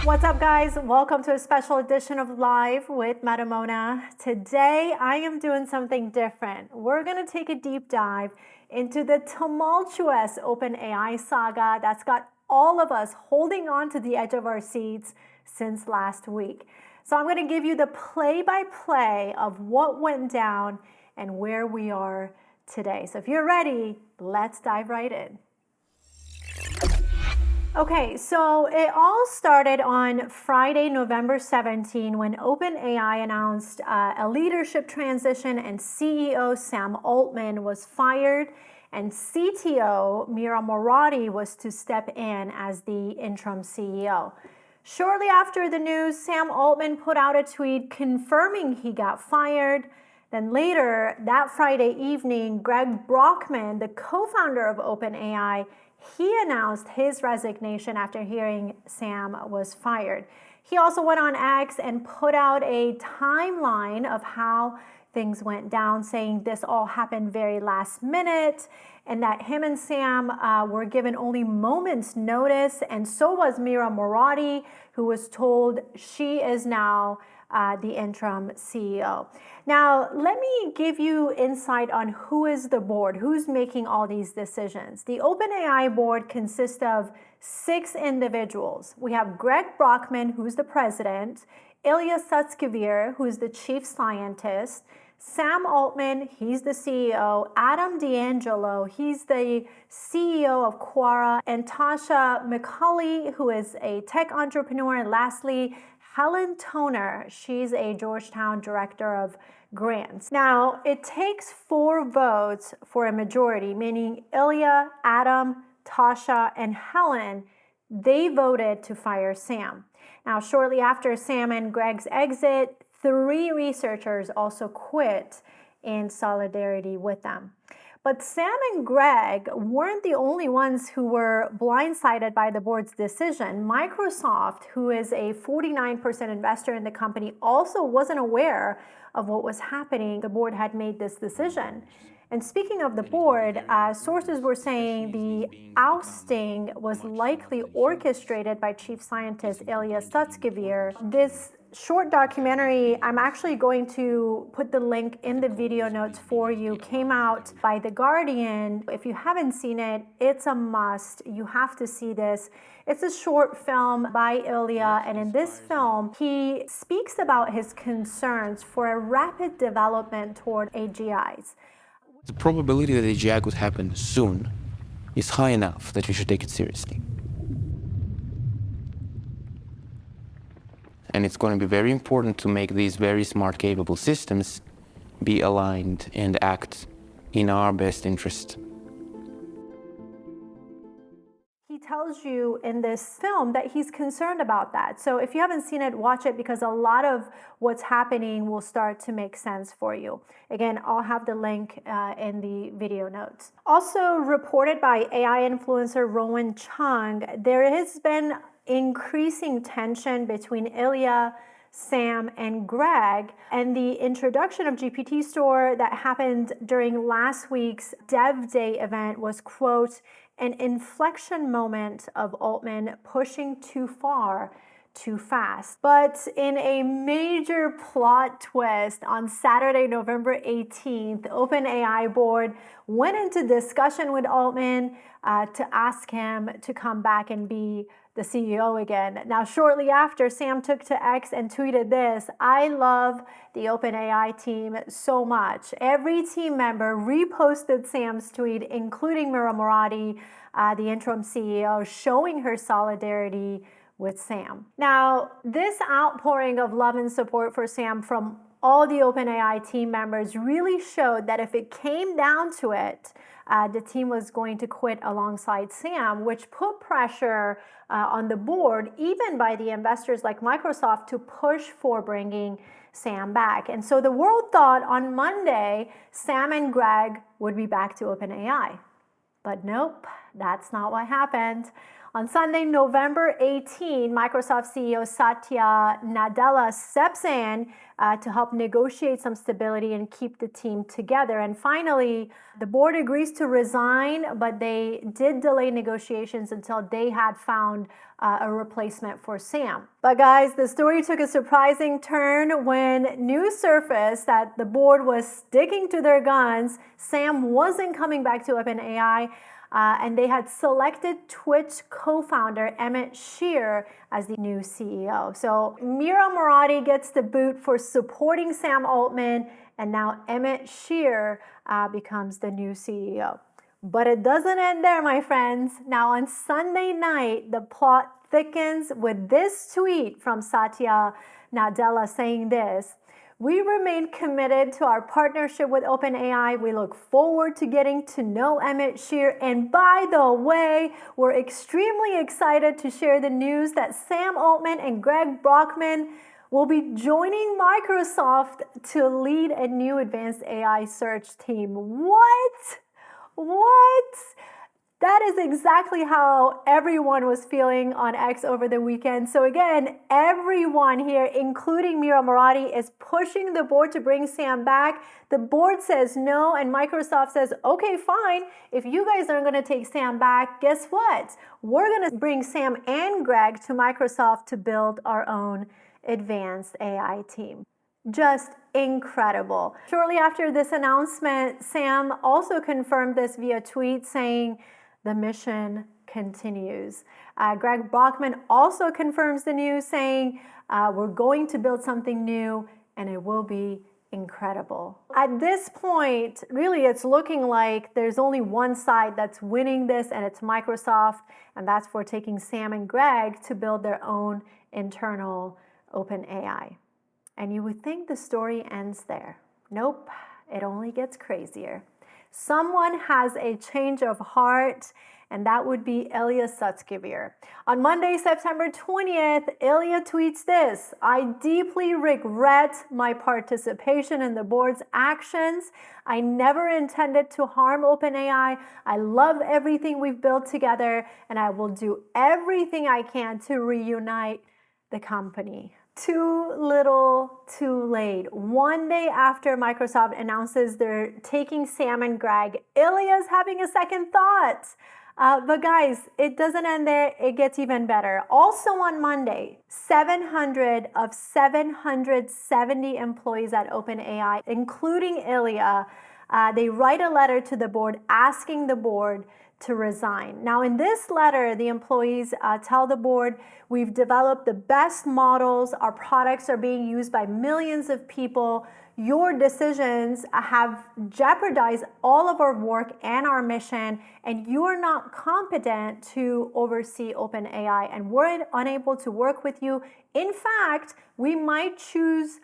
What's up, guys? Welcome to a special edition of Live with Madam Mona. Today, I am doing something different. We're going to take a deep dive into the tumultuous OpenAI saga that's got all of us holding on to the edge of our seats since last week. So I'm going to give you the play-by-play of what went down and where we are today. So if you're ready, let's dive right in. Okay, so it all started on Friday, November 17, when OpenAI announced a leadership transition and CEO Sam Altman was fired and CTO Mira Murati was to step in as the interim CEO. Shortly after the news, Sam Altman put out a tweet confirming he got fired. Then later, that Friday evening, Greg Brockman, the co-founder of OpenAI, he announced his resignation after hearing Sam was fired. He also went on X and put out a timeline of how things went down, saying this all happened very last minute and that him and Sam were given only moments notice, and so was Mira Murati, who was told she is now the interim CEO. Now, let me give you insight on who is the board, who's making all these decisions. The OpenAI board consists of 6 individuals. We have Greg Brockman, who's the president, Ilias who's the chief scientist, Sam Altman, he's the CEO, Adam D'Angelo, he's the CEO of Quora, and Tasha McCauley, who is a tech entrepreneur, and lastly, Helen Toner, she's a Georgetown director of grants. Now, it takes 4 votes for a majority, meaning Ilya, Adam, Tasha, and Helen, they voted to fire Sam. Now, shortly after Sam and Greg's exit, 3 researchers also quit in solidarity with them. But Sam and Greg weren't the only ones who were blindsided by the board's decision. Microsoft, who is a 49% investor in the company, also wasn't aware of what was happening. The board had made this decision. And speaking of the board, sources were saying the ousting was likely orchestrated by chief scientist Ilias Sutskever. This short documentary, I'm actually going to put the link in the video notes for you, came out by The Guardian. If you haven't seen it, it's a must. You have to see this. It's a short film by Ilya, and in this film, he speaks about his concerns for a rapid development toward AGIs. The probability that AGI could happen soon is high enough that we should take it seriously. And it's going to be very important to make these very smart, capable systems be aligned and act in our best interest. He tells you in this film that he's concerned about that. So if you haven't seen it, watch it, because a lot of what's happening will start to make sense for you. Again, I'll have the link in the video notes. Also reported by AI influencer Rowan Cheung, there has been increasing tension between Ilya, Sam, and Greg, and the introduction of GPT Store that happened during last week's Dev Day event was, quote, an inflection moment of Altman pushing too far too fast. But in a major plot twist, on Saturday, November 18th, OpenAI board went into discussion with Altman to ask him to come back and be the CEO again. Now, shortly after, Sam took to X and tweeted this: I love the OpenAI team so much. Every team member reposted Sam's tweet, including Mira Murati, the interim CEO, showing her solidarity with Sam. Now, this outpouring of love and support for Sam from all the OpenAI team members really showed that if it came down to it, the team was going to quit alongside Sam, which put pressure on the board, even by the investors like Microsoft, to push for bringing Sam back. And so the world thought on Monday, Sam and Greg would be back to OpenAI. But nope, that's not what happened. On Sunday, November 18, Microsoft CEO Satya Nadella steps in to help negotiate some stability and keep the team together. And finally, the board agrees to resign, but they did delay negotiations until they had found a replacement for Sam. But guys, the story took a surprising turn when news surfaced that the board was sticking to their guns. Sam wasn't coming back to OpenAI. And they had selected Twitch co-founder Emmett Shear as the new CEO. So Mira Murati gets the boot for supporting Sam Altman, and now Emmett Shear becomes the new CEO. But it doesn't end there, my friends. Now on Sunday night, the plot thickens with this tweet from Satya Nadella saying this: "We remain committed to our partnership with OpenAI. We look forward to getting to know Emmett Shear. And by the way, we're extremely excited to share the news that Sam Altman and Greg Brockman will be joining Microsoft to lead a new advanced AI search team." What? That is exactly how everyone was feeling on X over the weekend. So again, everyone here, including Mira Murati, is pushing the board to bring Sam back. The board says no, and Microsoft says, okay, fine. If you guys aren't going to take Sam back, guess what? We're going to bring Sam and Greg to Microsoft to build our own advanced AI team. Just incredible. Shortly after this announcement, Sam also confirmed this via tweet saying, "The mission continues." Greg Brockman also confirms the news saying, "We're going to build something new and it will be incredible." At this point, really, it's looking like there's only one side that's winning this, and it's Microsoft, and that's for taking Sam and Greg to build their own internal OpenAI. And you would think the story ends there. Nope, it only gets crazier. Someone has a change of heart, and that would be Ilias Film. On Monday, September 20th, Ilya tweets this: "I deeply regret my participation in the board's actions. I never intended to harm OpenAI. I love everything we've built together, and I will do everything I can to reunite the company." Too little, too late. One day after Microsoft announces they're taking Sam and Greg, Ilya's having a second thought. But guys, it doesn't end there. It gets even better. Also on Monday, 700 of 770 employees at OpenAI, including Ilya, they write a letter to the board asking the board to resign. Now, in this letter, the employees tell the board, "We've developed the best models. Our products are being used by millions of people. Your decisions have jeopardized all of our work and our mission, and you are not competent to oversee OpenAI, and we're unable to work with you. In fact, we might choose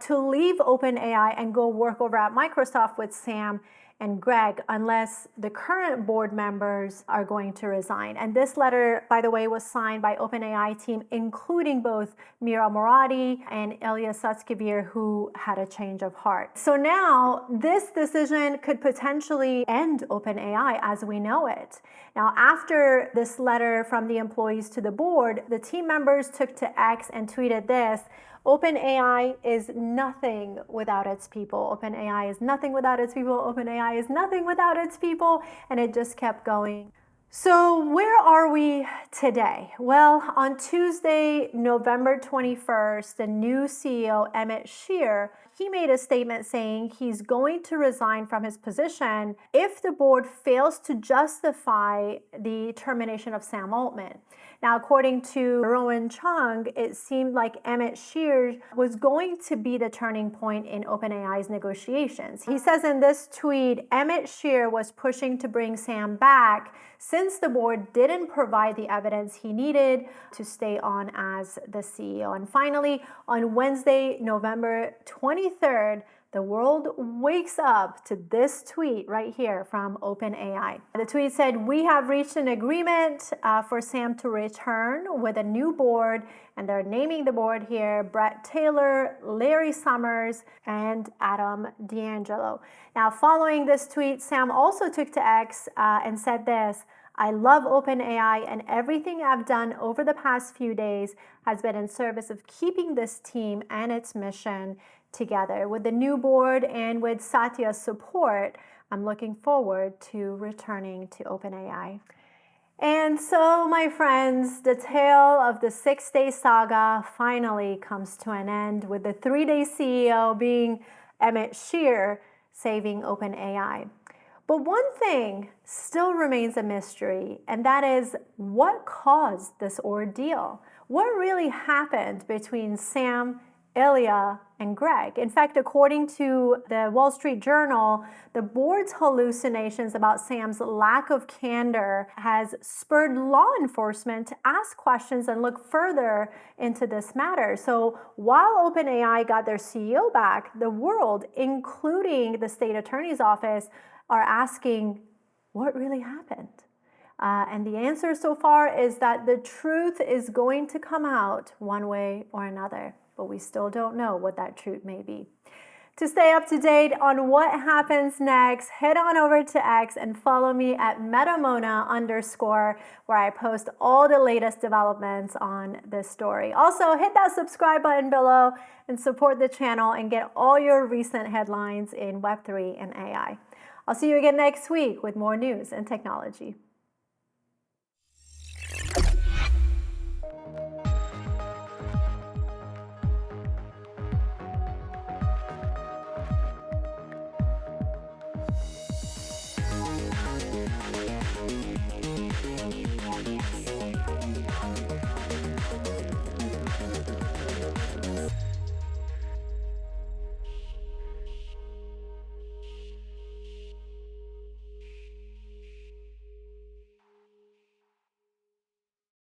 to leave OpenAI and go work over at Microsoft with Sam and Greg, unless the current board members are going to resign." And this letter, by the way, was signed by OpenAI team, including both Mira Murati and Ilias Film, who had a change of heart. So now this decision could potentially end OpenAI as we know it. Now, after this letter from the employees to the board, the team members took to X and tweeted this: "OpenAI is nothing without its people. OpenAI is nothing without its people. OpenAI is nothing without its people." And it just kept going. So where are we today? Well, on Tuesday, November 21st, the new CEO, Emmett Shear, he made a statement saying he's going to resign from his position if the board fails to justify the termination of Sam Altman. Now, according to Rowan Cheung, it seemed like Emmett Shear was going to be the turning point in OpenAI's negotiations. He says in this tweet, Emmett Shear was pushing to bring Sam back since the board didn't provide the evidence he needed to stay on as the CEO. And finally, on Wednesday, November 23rd, the world wakes up to this tweet right here from OpenAI. The tweet said, "We have reached an agreement for Sam to return with a new board," and they're naming the board here: Brett Taylor, Larry Summers, and Adam D'Angelo. Now, following this tweet, Sam also took to X and said this: I love OpenAI, and everything I've done over the past few days has been in service of keeping this team and its mission together. With the new board and with Satya's support, I'm looking forward to returning to OpenAI. And so, my friends, the tale of the 6-day saga finally comes to an end, with the 3-day CEO being Emmett Shear saving OpenAI. But one thing still remains a mystery, and that is what caused this ordeal? What really happened between Sam, Ilya, and Greg? In fact, according to the Wall Street Journal, the board's hallucinations about Sam's lack of candor has spurred law enforcement to ask questions and look further into this matter. So while OpenAI got their CEO back, the world, including the state attorney's office, are asking what really happened. And the answer so far is that the truth is going to come out one way or another, but we still don't know what that truth may be. To stay up to date on what happens next, head on over to X and follow me at metamona_, where I post all the latest developments on this story. Also, hit that subscribe button below and support the channel and get all your recent headlines in Web3 and AI. I'll see you again next week with more news and technology.